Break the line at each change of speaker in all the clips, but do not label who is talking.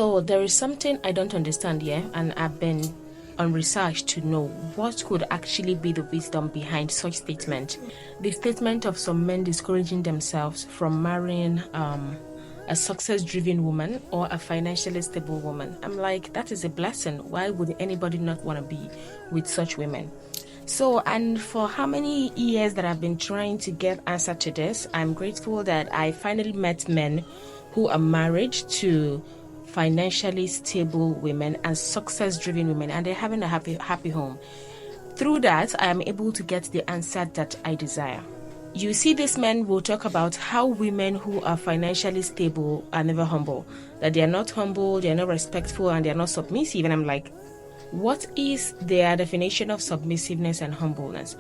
So there is something I don't understand here, and I've been on research to know what could actually be the wisdom behind such statement. The statement of some men discouraging themselves from marrying a success-driven woman or a financially stable woman. I'm like, that is a blessing. Why would anybody not want to be with such women? So, and for how many years that I've been trying to get answer to this, I'm grateful that I finally met men who are married to financially stable women and success-driven women, and they're having a happy home. Through that, I am able to get the answer that I desire. You see, these men will talk about how women who are financially stable are never humble, that they are not humble, they are not respectful, and they are not submissive. And I'm like, what is their definition of submissiveness and humbleness?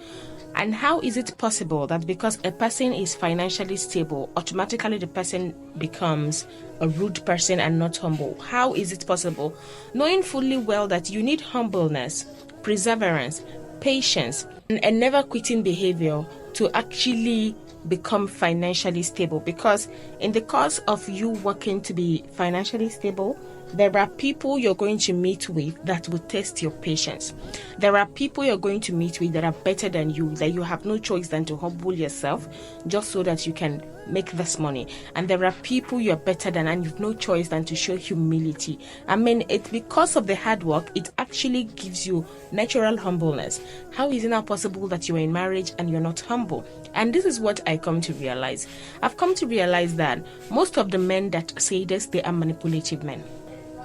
And how is it possible that because a person is financially stable, automatically the person becomes a rude person and not humble? How is it possible? Knowing fully well that you need humbleness, perseverance, patience, and never quitting behavior to actually become financially stable. Because in the course of you working to be financially stable, there are people you're going to meet with that will test your patience. There are people you're going to meet with that are better than you, that you have no choice than to humble yourself just so that you can make this money. And there are people you're better than and you've no choice than to show humility. I mean, it's because of the hard work, it actually gives you natural humbleness. How is it now possible that you're in marriage and you're not humble? And this is what I come to realize. I've come to realize that most of the men that say this, they are manipulative men.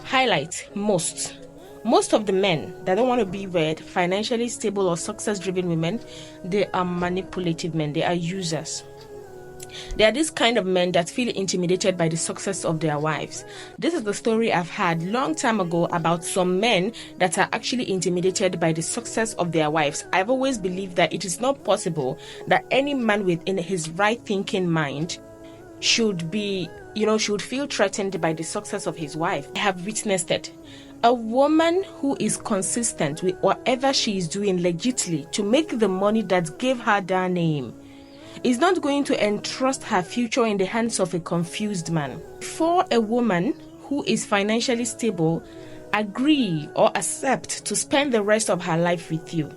Highlight most of the men that don't want to be with financially stable or success-driven women, they are manipulative men. They are users. They are this kind of men that feel intimidated by the success of their wives. This is the story I've had long time ago about some men that are actually intimidated by the success of their wives. I've always believed that it is not possible that any man within his right thinking mind should feel threatened by the success of his wife. I have witnessed it. A woman who is consistent with whatever she is doing legitimately to make the money that gave her that name is not going to entrust her future in the hands of a confused man. For a woman who is financially stable agree or accept to spend the rest of her life with you,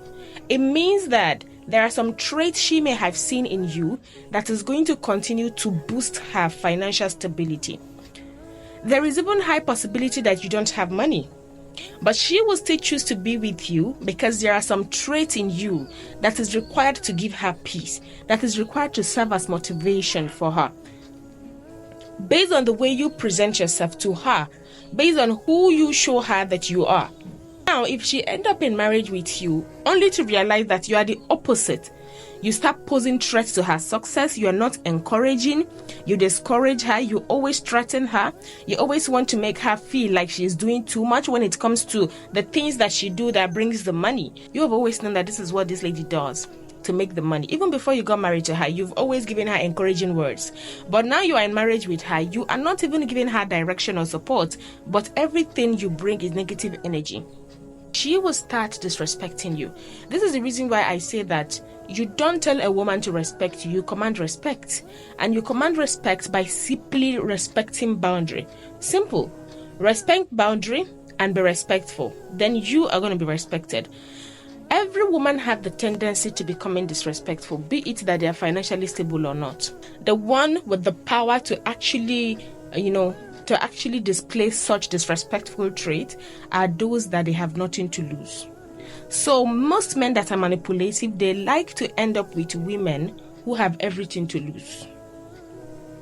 it means that there are some traits she may have seen in you that is going to continue to boost her financial stability. There is even high possibility that you don't have money, but she will still choose to be with you because there are some traits in you that is required to give her peace, that is required to serve as motivation for her. Based on the way you present yourself to her, based on who you show her that you are. Now, if she end up in marriage with you, only to realize that you are the opposite, you start posing threats to her success, you are not encouraging, you discourage her, you always threaten her, you always want to make her feel like she is doing too much when it comes to the things that she do that brings the money. You have always known that this is what this lady does to make the money. Even before you got married to her, you've always given her encouraging words. But now you are in marriage with her, you are not even giving her direction or support, but everything you bring is negative energy. She will start disrespecting you. This is the reason why I say that you don't tell a woman to respect you, you command respect. And you command respect by simply respecting boundary. Simple. Respect boundary and be respectful. Then you are going to be respected. Every woman has the tendency to becoming disrespectful, be it that they are financially stable or not. The one with the power to actually display such disrespectful trait are those that they have nothing to lose. So most men that are manipulative, they like to end up with women who have everything to lose.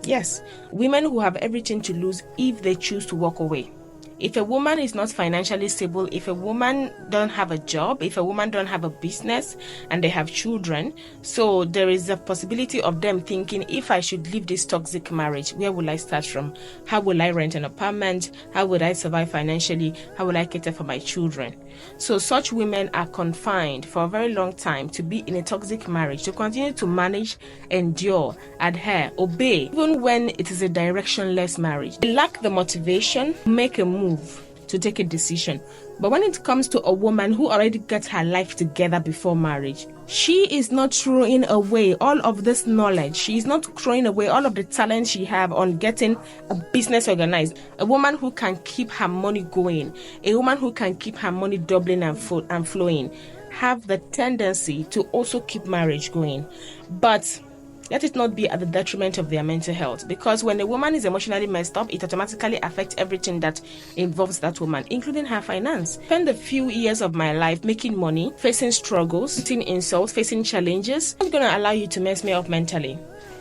Yes, women who have everything to lose if they choose to walk away. If a woman is not financially stable, if a woman don't have a job, if a woman don't have a business and they have children, so there is a possibility of them thinking, if I should leave this toxic marriage, where will I start from? How will I rent an apartment? How would I survive financially? How will I cater for my children? So such women are confined for a very long time to be in a toxic marriage, to continue to manage, endure, adhere, obey, even when it is a directionless marriage. They lack the motivation to make a move, to take a decision, But when it comes to a woman who already gets her life together before marriage, she is not throwing away all of this knowledge. She is not throwing away all of the talent she have on getting a business organized. A woman who can keep her money going, a woman who can keep her money doubling and flowing, have the tendency to also keep marriage going. But let it not be at the detriment of their mental health, because when a woman is emotionally messed up, it automatically affects everything that involves that woman, including her finance. Spend a few years of my life making money, facing struggles, facing insults, facing challenges. I'm not going to allow you to mess me up mentally.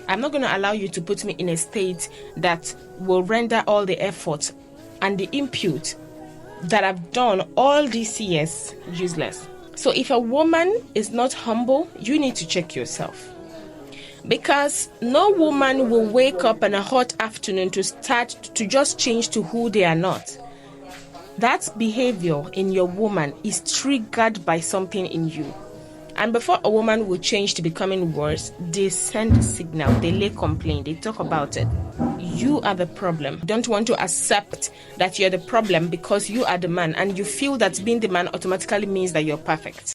I'm not going to allow you to put me in a state that will render all the effort and the input that I've done all these years useless. So if a woman is not humble, you need to check yourself. Because no woman will wake up on a hot afternoon to start to just change to who they are not. That behavior in your woman is triggered by something in you. And before a woman will change to becoming worse, they send a signal, they lay complaint, they talk about it. You are the problem. You don't want to accept that you're the problem because you are the man, and you feel that being the man automatically means that you're perfect.